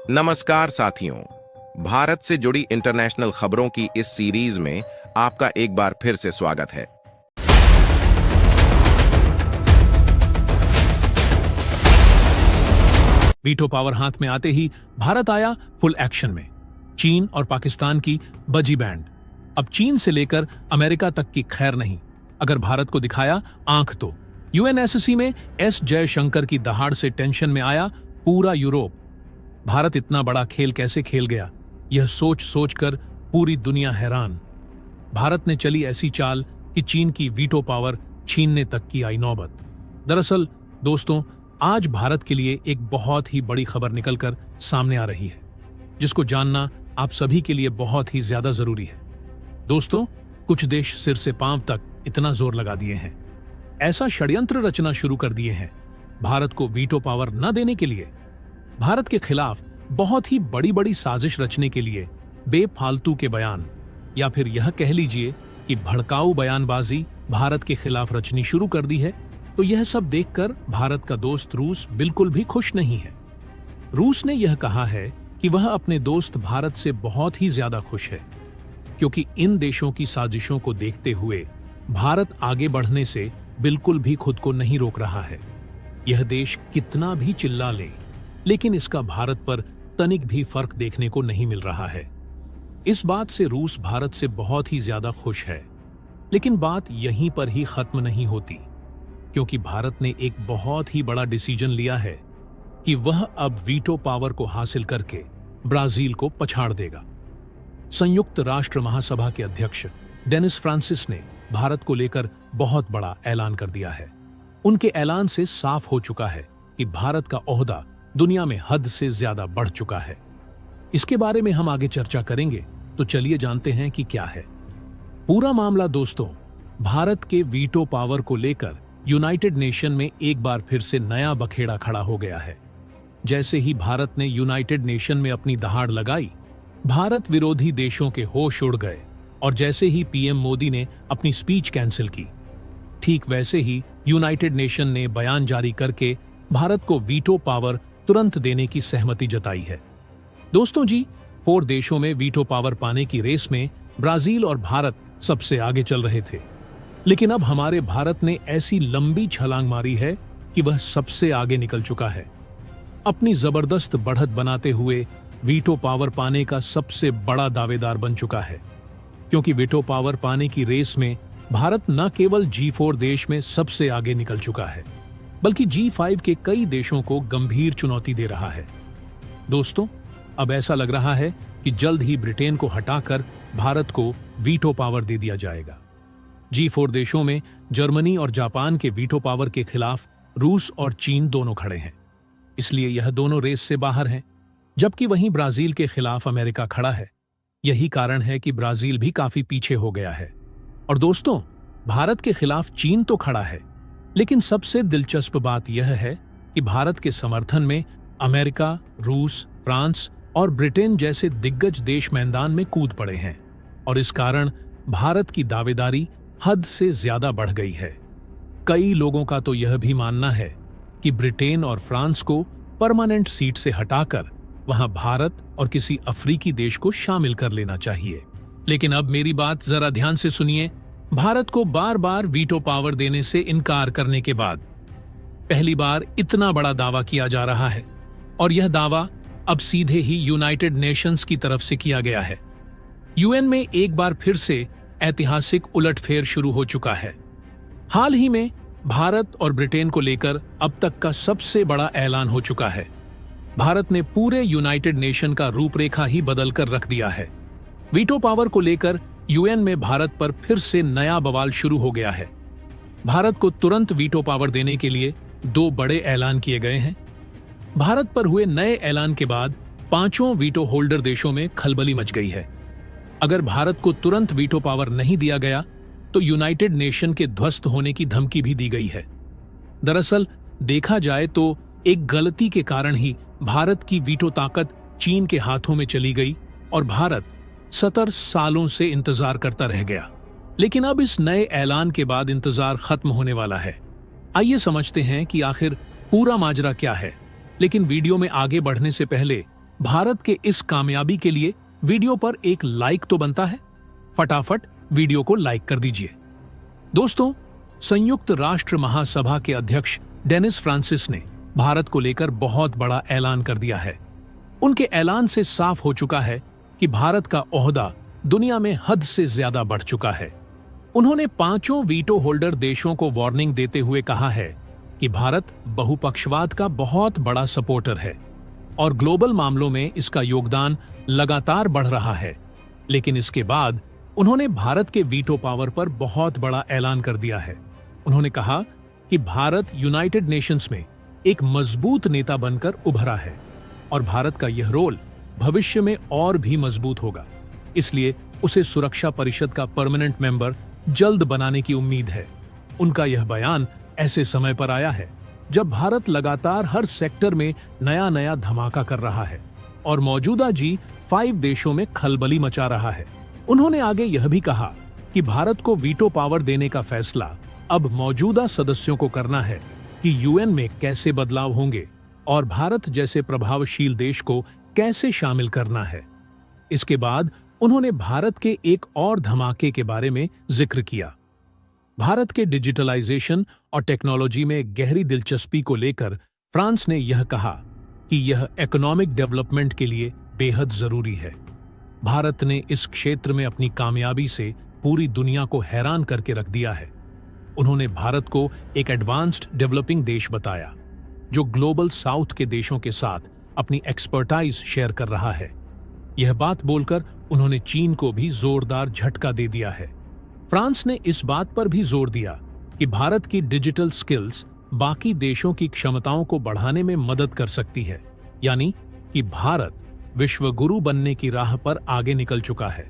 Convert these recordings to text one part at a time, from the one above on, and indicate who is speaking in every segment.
Speaker 1: नमस्कार साथियों, भारत से जुड़ी इंटरनेशनल खबरों की इस सीरीज में आपका एक बार फिर से स्वागत है।
Speaker 2: वीटो पावर हाथ में आते ही भारत आया फुल एक्शन में। चीन और पाकिस्तान की बजी बैंड। अब चीन से लेकर अमेरिका तक की खैर नहीं, अगर भारत को दिखाया आंख तो यूएनएससी में एस जयशंकर की दहाड़ से टेंशन में आया पूरा यूरोप। भारत इतना बड़ा खेल कैसे खेल गया, यह सोच सोच कर पूरी दुनिया हैरान। भारत ने चली ऐसी चाल कि चीन की वीटो पावर छीनने तक की आई नौबत। दरअसल दोस्तों, आज भारत के लिए एक बहुत ही बड़ी खबर निकलकर सामने आ रही है, जिसको जानना आप सभी के लिए बहुत ही ज्यादा जरूरी है। दोस्तों, कुछ देश सिर से पांव तक इतना जोर लगा दिए हैं, ऐसा षड्यंत्र रचना शुरू कर दिए हैं भारत को वीटो पावर न देने के लिए, भारत के खिलाफ बहुत ही बड़ी बड़ी साजिश रचने के लिए बेफालतू के बयान या फिर यह कह लीजिए कि भड़काऊ बयानबाजी भारत के खिलाफ रचनी शुरू कर दी है। तो यह सब देखकर भारत का दोस्त रूस बिल्कुल भी खुश नहीं है। रूस ने यह कहा है कि वह अपने दोस्त भारत से बहुत ही ज्यादा खुश है, क्योंकि इन देशों की साजिशों को देखते हुए भारत आगे बढ़ने से बिल्कुल भी खुद को नहीं रोक रहा है। यह देश कितना भी चिल्ला ले, लेकिन इसका भारत पर तनिक भी फर्क देखने को नहीं मिल रहा है। इस बात से रूस भारत से बहुत ही ज्यादा खुश है। लेकिन बात यहीं पर ही खत्म नहीं होती, क्योंकि भारत ने एक बहुत ही बड़ा डिसीजन लिया है कि वह अब वीटो पावर को हासिल करके ब्राजील को पछाड़ देगा। संयुक्त राष्ट्र महासभा के अध्यक्ष डेनिस फ्रांसिस ने भारत को लेकर बहुत बड़ा ऐलान कर दिया है। उनके ऐलान से साफ हो चुका है कि भारत का ओहदा दुनिया में हद से ज्यादा बढ़ चुका है। इसके बारे में हम आगे चर्चा करेंगे, तो चलिए जानते हैं कि क्या है पूरा मामला। दोस्तों, भारत के वीटो पावर को लेकर यूनाइटेड नेशन में एक बार फिर से नया बखेड़ा खड़ा हो गया है। जैसे ही भारत ने यूनाइटेड नेशन में अपनी दहाड़ लगाई, भारत विरोधी देशों के होश उड़ गए, और जैसे ही पीएम मोदी ने अपनी स्पीच कैंसिल की, ठीक वैसे ही यूनाइटेड नेशन ने बयान जारी करके भारत को वीटो पावर तुरंत देने की सहमति जताई है। दोस्तों जी, 4 देशों में वीटो पावर पाने की रेस में ब्राजील और भारत सबसे आगे चल रहे थे, लेकिन अब हमारे भारत ने ऐसी लंबी छलांग मारी है कि वह सबसे आगे निकल चुका है। अपनी जबरदस्त बढ़त बनाते हुए वीटो पावर पाने का सबसे बड़ा दावेदार बन चुका है, क्योंकि वीटो पावर पाने की रेस में भारत न केवल G4 देश में सबसे आगे निकल चुका है, बल्कि G5 के कई देशों को गंभीर चुनौती दे रहा है। दोस्तों, अब ऐसा लग रहा है कि जल्द ही ब्रिटेन को हटाकर भारत को वीटो पावर दे दिया जाएगा। G4 देशों में जर्मनी और जापान के वीटो पावर के खिलाफ रूस और चीन दोनों खड़े हैं, इसलिए यह दोनों रेस से बाहर हैं, जबकि वहीं ब्राजील के खिलाफ अमेरिका खड़ा है। यही कारण है कि ब्राजील भी काफी पीछे हो गया है। और दोस्तों, भारत के खिलाफ चीन तो खड़ा है, लेकिन सबसे दिलचस्प बात यह है कि भारत के समर्थन में अमेरिका, रूस, फ्रांस और ब्रिटेन जैसे दिग्गज देश मैदान में कूद पड़े हैं, और इस कारण भारत की दावेदारी हद से ज्यादा बढ़ गई है। कई लोगों का तो यह भी मानना है कि ब्रिटेन और फ्रांस को परमानेंट सीट से हटाकर वहां भारत और किसी अफ्रीकी देश को शामिल कर लेना चाहिए। लेकिन अब मेरी बात जरा ध्यान से सुनिए। भारत को बार बार वीटो पावर देने से इनकार करने के बाद पहली बार इतना बड़ा दावा किया जा रहा है, और यह दावा अब सीधे ही यूनाइटेड नेशंस की तरफ से किया गया है। यूएन में एक बार फिर से ऐतिहासिक उलटफेर शुरू हो चुका है। हाल ही में भारत और ब्रिटेन को लेकर अब तक का सबसे बड़ा ऐलान हो चुका है। भारत ने पूरे यूनाइटेड नेशन का रूपरेखा ही बदल कर रख दिया है। वीटो पावर को लेकर यूएन में भारत पर फिर से नया बवाल शुरू हो गया है। भारत को तुरंत वीटो पावर देने के लिए 2 बड़े ऐलान किए गए हैं। भारत पर हुए नए ऐलान के बाद 5 वीटो होल्डर देशों में खलबली मच गई है। अगर भारत को तुरंत वीटो पावर नहीं दिया गया तो यूनाइटेड नेशन के ध्वस्त होने की धमकी भी दी गई है। दरअसल देखा जाए तो एक गलती के कारण ही भारत की वीटो ताकत चीन के हाथों में चली गई, और भारत 70 सालों से इंतजार करता रह गया। लेकिन अब इस नए ऐलान के बाद इंतजार खत्म होने वाला है। आइए समझते हैं कि आखिर पूरा माजरा क्या है। लेकिन वीडियो में आगे बढ़ने से पहले भारत के इस कामयाबी के लिए वीडियो पर एक लाइक तो बनता है। फटाफट वीडियो को लाइक कर दीजिए। दोस्तों, संयुक्त राष्ट्र महासभा के अध्यक्ष डेनिस फ्रांसिस ने भारत को लेकर बहुत बड़ा ऐलान कर दिया है। उनके ऐलान से साफ हो चुका है कि भारत का ओहदा दुनिया में हद से ज्यादा बढ़ चुका है। उन्होंने पांचों वीटो होल्डर देशों को वार्निंग देते हुए कहा है कि भारत बहुपक्षवाद का बहुत बड़ा सपोर्टर है और ग्लोबल मामलों में इसका योगदान लगातार बढ़ रहा है। लेकिन इसके बाद उन्होंने भारत के वीटो पावर पर बहुत बड़ा ऐलान कर दिया है। उन्होंने कहा कि भारत यूनाइटेड नेशंस में एक मजबूत नेता बनकर उभरा है और भारत का यह रोल भविष्य में और भी मजबूत होगा। इसलिए उसे सुरक्षा परिषद का परमानेंट मेंबर जल्द बनाने की उम्मीद है। उनका यह बयान ऐसे समय पर आया है जब भारत लगातार हर सेक्टर में नया नया धमाका कर रहा है और मौजूदा G5 देशों में खलबली मचा रहा है। उन्होंने आगे यह भी कहा कि भारत को वीटो पावर देने का फैसला अब मौजूदा सदस्यों को करना है कि यूएन में कैसे बदलाव होंगे और भारत जैसे प्रभावशील देश को कैसे शामिल करना है। इसके बाद उन्होंने भारत के एक और धमाके के बारे में जिक्र किया। भारत के डिजिटलाइजेशन और टेक्नोलॉजी में गहरी दिलचस्पी को लेकर फ्रांस ने यह कहा कि यह इकोनॉमिक डेवलपमेंट के लिए बेहद जरूरी है। भारत ने इस क्षेत्र में अपनी कामयाबी से पूरी दुनिया को हैरान करके रख दिया है। उन्होंने भारत को एक एडवांस्ड डेवलपिंग देश बताया जो ग्लोबल साउथ के देशों के साथ अपनी एक्सपर्टाइज शेयर कर रहा है। यह बात बोलकर उन्होंने चीन को भी जोरदार झटका दे दिया है। फ्रांस ने इस बात पर भी जोर दिया कि भारत की डिजिटल स्किल्स बाकी देशों की क्षमताओं को बढ़ाने में मदद कर सकती है, यानी कि भारत विश्व गुरु बनने की राह पर आगे निकल चुका है।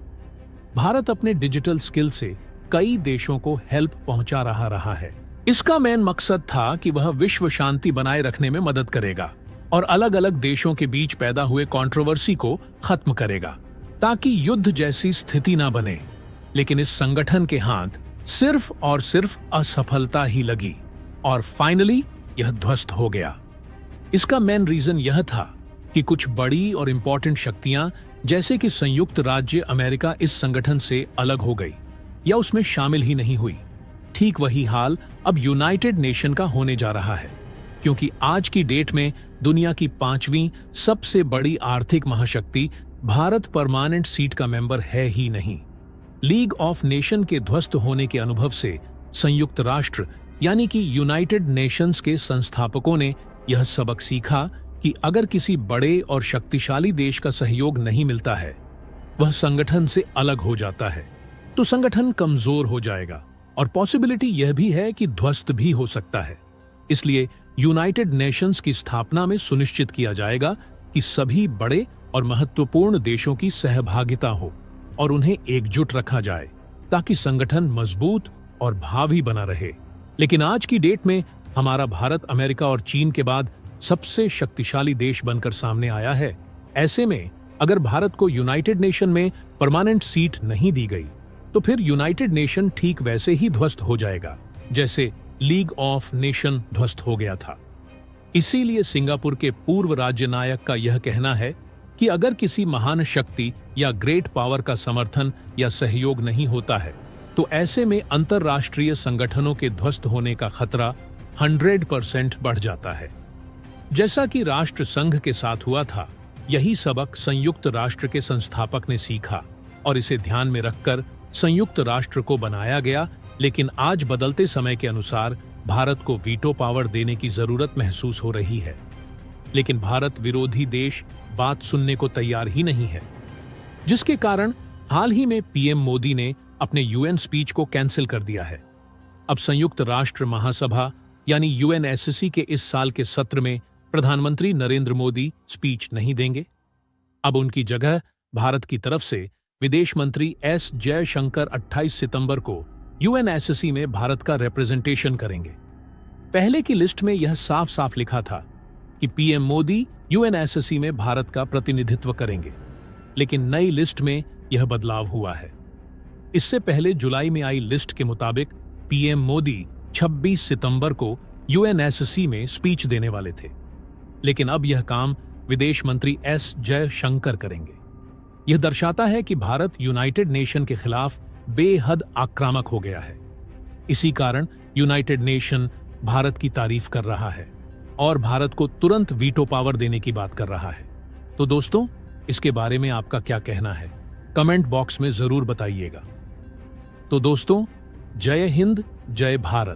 Speaker 2: भारत अपने डिजिटल स्किल से कई देशों को हेल्प पहुंचा रहा है। इसका मेन मकसद था कि वह विश्व शांति बनाए रखने में मदद करेगा और अलग अलग देशों के बीच पैदा हुए कंट्रोवर्सी को खत्म करेगा ताकि युद्ध जैसी स्थिति ना बने। लेकिन इस संगठन के हाथ सिर्फ और सिर्फ असफलता ही लगी और फाइनली यह ध्वस्त हो गया। इसका मेन रीजन यह था कि कुछ बड़ी और इंपॉर्टेंट शक्तियां जैसे कि संयुक्त राज्य अमेरिका इस संगठन से अलग हो गई या उसमें शामिल ही नहीं हुई। ठीक वही हाल अब यूनाइटेड नेशन का होने जा रहा है, क्योंकि आज की डेट में दुनिया की 5वीं सबसे बड़ी आर्थिक महाशक्ति भारत परमानेंट सीट का मेंबर है ही नहीं। लीग ऑफ नेशन के ध्वस्त होने के अनुभव से संयुक्त राष्ट्र यानी कि यूनाइटेड नेशंस के संस्थापकों ने यह सबक सीखा कि अगर किसी बड़े और शक्तिशाली देश का सहयोग नहीं मिलता है, वह संगठन से अलग हो जाता है, तो संगठन कमजोर हो जाएगा और पॉसिबिलिटी यह भी है कि ध्वस्त भी हो सकता है। इसलिए यूनाइटेड नेशंस की स्थापना में सुनिश्चित किया जाएगा कि सभी बड़े और महत्वपूर्ण देशों की सहभागिता हो और उन्हें एकजुट रखा जाए ताकि संगठन मजबूत और भावी बना रहे। लेकिन आज की डेट में हमारा भारत अमेरिका और चीन के बाद सबसे शक्तिशाली देश बनकर सामने आया है। ऐसे में अगर भारत को यूनाइटेड नेशन में परमानेंट सीट नहीं दी गई तो फिर यूनाइटेड नेशन ठीक वैसे ही ध्वस्त हो जाएगा जैसे लीग ऑफ नेशन ध्वस्त हो गया था। इसीलिए सिंगापुर के पूर्व राज्य नायक का यह कहना है कि अगर किसी महान शक्ति या ग्रेट पावर का समर्थन या सहयोग नहीं होता है तो ऐसे में अंतरराष्ट्रीय संगठनों के ध्वस्त होने का खतरा 100% बढ़ जाता है। जैसा कि राष्ट्र संघ के साथ हुआ था, यही सबक संयुक्त राष्ट्र के संस्थापक ने सीखा और इसे ध्यान में रखकर संयुक्त राष्ट्र को बनाया गया। लेकिन आज बदलते समय के अनुसार भारत को वीटो पावर देने की जरूरत महसूस हो रही है, लेकिन भारत विरोधी देश बात सुनने को तैयार ही नहीं है, जिसके कारण हाल ही में पीएम मोदी ने अपने यूएन स्पीच को कैंसिल कर दिया है। अब संयुक्त राष्ट्र महासभा यानी यूएनएससी के इस साल के सत्र में प्रधानमंत्री नरेंद्र मोदी स्पीच नहीं देंगे। अब उनकी जगह भारत की तरफ से विदेश मंत्री एस जयशंकर 28 सितंबर को यूएनएससी में भारत का रिप्रेजेंटेशन करेंगे। पहले की लिस्ट में यह साफ साफ लिखा था कि पीएम मोदी यूएनएससी में भारत का प्रतिनिधित्व करेंगे, लेकिन नई लिस्ट में यह बदलाव हुआ है। इससे पहले जुलाई में आई लिस्ट के मुताबिक पीएम मोदी 26 सितंबर को यूएनएससी में स्पीच देने वाले थे, लेकिन अब यह काम विदेश मंत्री एस जयशंकर करेंगे। यह दर्शाता है कि भारत यूनाइटेड नेशन के खिलाफ बेहद आक्रामक हो गया है। इसी कारण यूनाइटेड नेशन भारत की तारीफ कर रहा है और भारत को तुरंत वीटो पावर देने की बात कर रहा है। तो दोस्तों, इसके बारे में आपका क्या कहना है? कमेंट बॉक्स में जरूर बताइएगा। तो दोस्तों, जय हिंद, जय भारत।